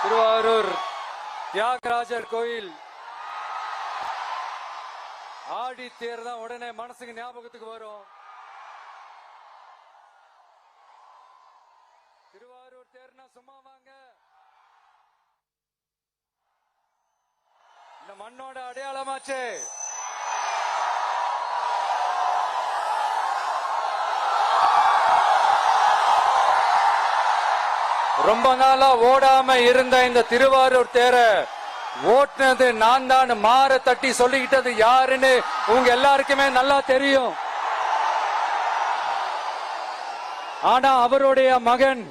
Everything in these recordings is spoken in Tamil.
திருவாரூர் தியாகராஜர் கோயில் ஆடி தேர் தான் உடனே மனசுக்கு ஞாபகத்துக்கு வரும். திருவாரூர் தேர்னா சும்மா வாங்க, இந்த மண்ணோட அடையாளமாச்சே. ரொம்ப நாளா ஓடாம இருந்த இந்த திருவாரூர் தேர ஓட்டுனது நான் தான் மாற தட்டி சொல்லிக்கிட்டது யாருன்னு உங்க எல்லாருக்குமே நல்லா தெரியும். ஆனா அவருடைய மகன்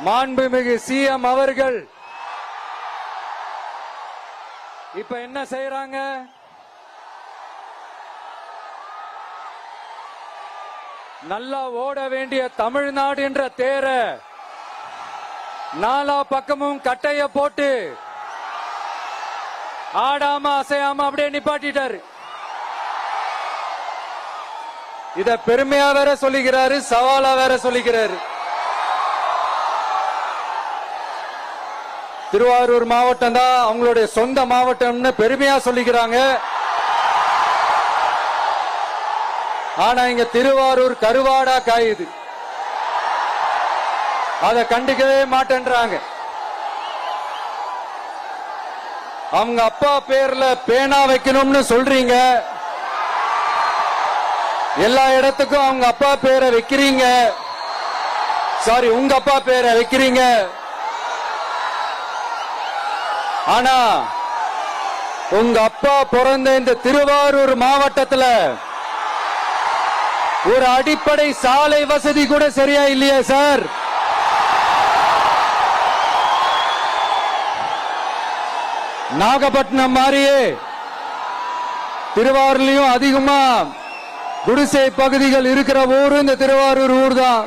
மாண்புமிகு சிஎம் அவர்கள் இப்ப என்ன செய்யறாங்க? நல்லா ஓட வேண்டிய தமிழ்நாடு என்ற தேர நாலா பக்கமும் கட்டைய போட்டு ஆடாம அசையாம அப்படியே நிப்பாட்டிட்டாரு. இத பெருமையா வேற சொல்லிக்கிறாரு, சவாலா வேற சொல்லிக்கிறாரு. திருவாரூர் மாவட்டம் தான் அவங்களுடைய சொந்த மாவட்டம்னு பெருமையா சொல்லிக்கிறாங்க. ஆனா இங்க திருவாரூர் கருவாடா காயுது, அத கண்டுக்கவே மாட்டேன்றாங்க. அவங்க அப்பா பேர்ல பேனா வைக்கணும்னு சொல்றீங்க, எல்லா இடத்துக்கும் அவங்க அப்பா பேரை வைக்கிறீங்க, சாரி உங்க அப்பா பேரை வைக்கிறீங்க. ஆனா உங்க அப்பா பிறந்த இந்த திருவாரூர் மாவட்டத்துல ஒரு அடிப்படை சாலை வசதி கூட சரியா இல்லையா சார்? நாகப்பட்டினம் மாதிரியே திருவாரூர்லயும் அதிகமா குடிசை பகுதிகள் இருக்கிற ஊரு இந்த திருவாரூர் ஊர் தான்.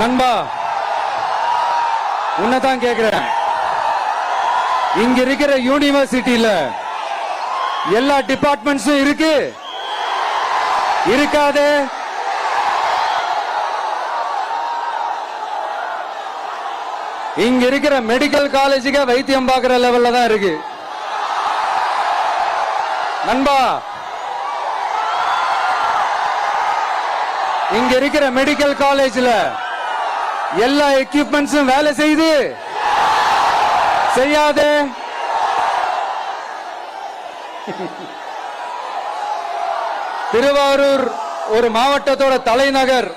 நண்பா, உன்னதான் கேக்குறேன், இங்க இருக்கிற யூனிவர்சிட்டியில எல்லா டிபார்ட்மெண்ட்ஸும் இருக்கு இருக்காது? இங்க இருக்கிற மெடிக்கல் காலேஜுக்கு வைத்தியம் பார்க்கிற லெவல்ல தான் இருக்கு. நண்பா, இங்க இருக்கிற மெடிக்கல் காலேஜ்ல எல்லா எக்யூப்மெண்ட்ஸும் வேலை செய்து செய்யாது? திருவாரூர் ஒரு மாவட்டத்தோட தலைநகர்,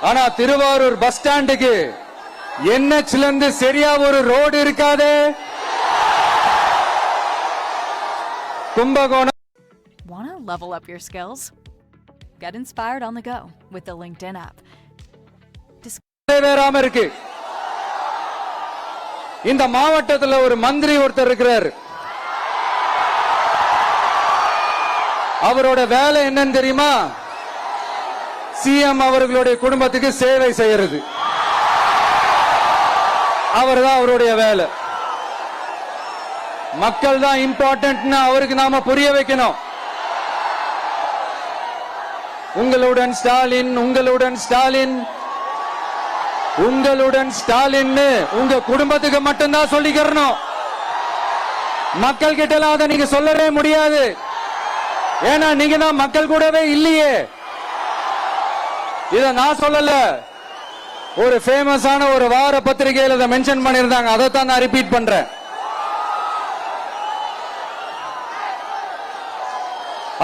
ஆனா திருவாரூர் பஸ் ஸ்டாண்டுக்கு NHல இருந்து சரியா ஒரு ரோடு இருக்காது. Kumbakonam. Want to level up your skills? Get inspired on the go with the LinkedIn app. வேறாம இருக்கு. இந்த மாவட்டத்தில் ஒரு மந்திரி ஒருத்தர் இருக்கிறார். அவரோட வேலை என்னன்னு தெரியுமா? சிஎம் அவர்களுடைய குடும்பத்துக்கு சேவை செய்யறது. அவர்தான் அவருடைய வேலை. மக்கள் தான் இம்பார்ட்டன்ட்னு அவருக்கு நாம புரிய வைக்கணும். உங்களுடன் ஸ்டாலின், உங்களுடன் ஸ்டாலின், உங்களுடன் ஸ்டாலின் உங்க குடும்பத்துக்கு மட்டும்தான் சொல்லிக்கிறணும். மக்கள் கிட்ட எல்லாம் அதை நீங்க சொல்லவே முடியாது. ஏன்னா நீங்க தான் மக்கள் கூடவே இல்லையே. இத நான் சொல்லல, ஒரு ஃபேமஸான ஒரு வார பத்திரிகையில் இதை மென்ஷன் பண்ணிருந்தாங்க. அதைத்தான் நான் ரிப்பீட் பண்றேன்.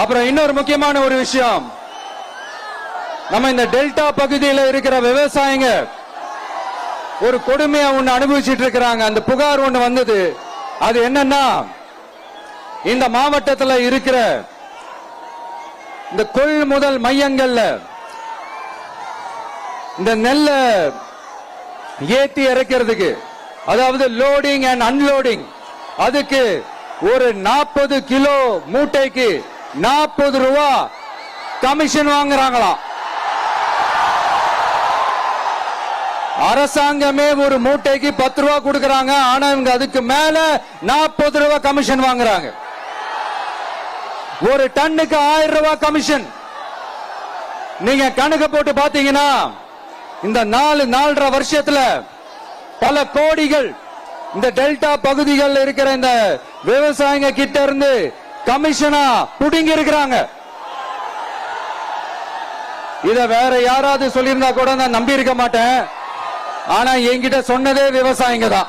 அப்புறம் இன்னொரு முக்கியமான ஒரு விஷயம், நம்ம இந்த டெல்டா பகுதியில் இருக்கிற விவசாயிங்க ஒரு கொடுமையா ஒண்ணு அனுபவிச்சுட்டு இருக்கிறாங்க. அந்த புகார் ஒண்ணு வந்தது. அது என்னன்னா, இந்த மாவட்டத்தில் இருக்கிற இந்த கொள்முதல் மையங்கள்ல இந்த நெல்ல ஏத்தி இறக்கிறதுக்கு, அதாவது லோடிங் அண்ட் அன்லோடிங், அதுக்கு ஒரு 40 கிலோ மூட்டைக்கு 40 ரூபாய் கமிஷன் வாங்குறாங்களாம். அரசாங்கமே ஒரு மூட்டைக்கு 10 ரூபாய் கொடுக்கறாங்க. ஆனா இவங்க அதுக்கு மேல 40 ரூபாய் கமிஷன் வாங்குறாங்க. ஒரு டன்னுக்கு 1000 ரூபாய் கமிஷன். நீங்க கணக்கு போட்டு பாத்தீங்கன்னா இந்த 4.5 வருஷத்துல பல கோடிகள் இந்த டெல்டா பகுதிகளில் இருக்கிற இந்த விவசாயிங்க கிட்ட இருந்து கமிஷனா புடுங்கி இருக்கிறாங்க. இத வேற யாராவது சொல்லியிருந்தா கூட நான் நம்பி இருக்க மாட்டேன். ஆனா என்கிட்ட சொன்னதே விவசாயிங்க தான்.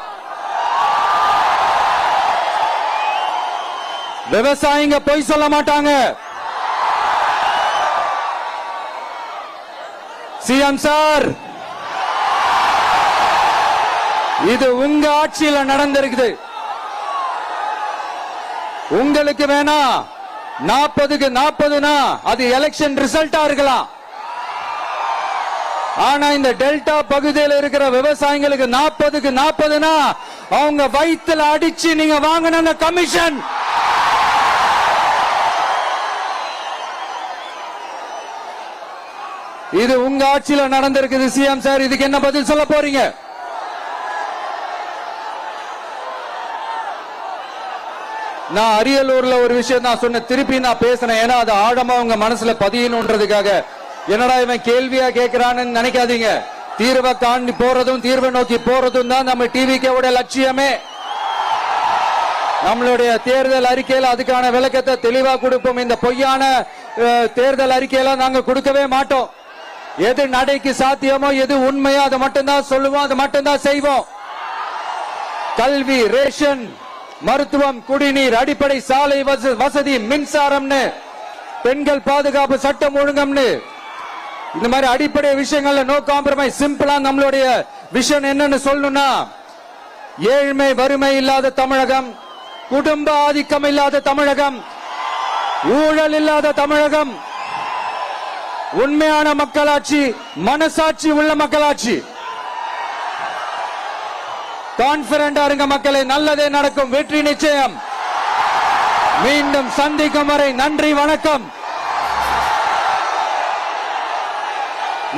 விவசாயிங்க பொய் சொல்ல மாட்டாங்க. சிஎம் சார், இது உங்க ஆட்சியில நடந்திருக்குது. உங்களுக்கு வேணா 40க்கு 40னா அது எலெக்ஷன் ரிசல்ட்டா இருக்கலாம். ஆனா இந்த டெல்டா பகுதியில் இருக்கிற விவசாயிகளுக்கு 40க்கு 40னா அவங்க வயித்துல அடிச்சு நீங்க வாங்கின கமிஷன். இது உங்க ஆட்சியில நடந்திருக்குது. சிஎம் சார், இதுக்கு என்ன பதில் சொல்ல போறீங்க? நான் அரியலூர்ல ஒரு விஷயம் நான் சொன்ன, திருப்பி நான் பேசினேன். ஏன்னா அது ஆழமா உங்க மனசுல பதியணுன்றதுக்காக. என்னடா இவன் கேள்வியா கேட்கிறான்னு நினைக்காதீங்க. தீர்வை காண்டி போறதும் தீர்வை நோக்கி போறதும் தான் நம்ம டிவிக்கோட லட்சியமே. நம்மளுடைய தேர்தல் அறிக்கையில அதுக்கான விளக்கத்தை தெளிவா கொடுப்போம். இந்த பொய்யான தேர்தல் அறிக்கையில நாங்க கொடுக்கவே மாட்டோம். எது நடைக்கு சாத்தியமோ, எது உண்மையோ அதை மட்டும்தான் சொல்லுவோம், அதை மட்டும்தான் செய்வோம். கல்வி, ரேஷன், மருத்துவம், குடிநீர், அடிப்படை சாலை வசதி, மின்சாரம்னு, பெண்கள் பாதுகாப்பு, சட்டம் ஒழுங்கம்னு, இந்த மாதிரி அடிப்படை விஷயங்கள்ல நோ காம்ப்ரமைஸ். சிம்பிளா நம்மளுடைய விஷன் என்னன்னு சொல்லணும்னா, ஏழ்மை வறுமை இல்லாத தமிழகம், குடும்ப ஆதிக்கம் இல்லாத தமிழகம், ஊழல் இல்லாத தமிழகம், உண்மையான மக்களாட்சி, மனசாட்சி உள்ள மக்களாட்சி. கான்பிடண்டா இருங்க மக்களே, நல்லதே நடக்கும், வெற்றி நிச்சயம். மீண்டும் சந்திக்கும் வரை நன்றி, வணக்கம்.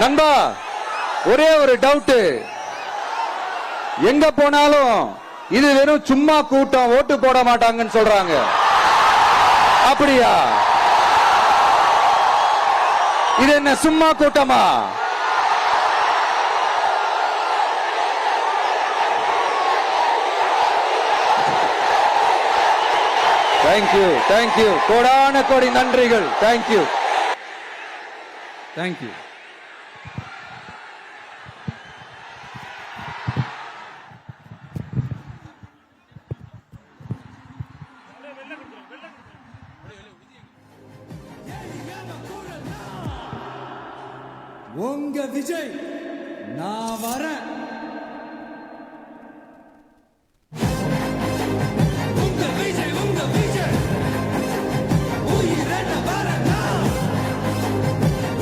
நண்பா, ஒரே ஒரு டவுட். எங்க போனாலும் இது வெறும் சும்மா கூட்டம், ஓட்டு போட மாட்டாங்கன்னு சொல்றாங்க. அப்படியா? இது என்ன சும்மா கூட்டமா? தேங்க்யூ, தேங்க்யூ, கோடான கோடி நன்றிகள். Thank you, thank you. உங்க விஜய், நான் வரேன். உங்க விஜய், உங்க விஜய், உயிரென வரேன்.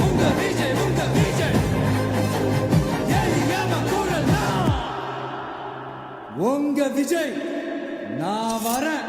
உங்க விஜய், உங்க விஜய், எளியவ குரல். உங்க விஜய், நான் வரேன்.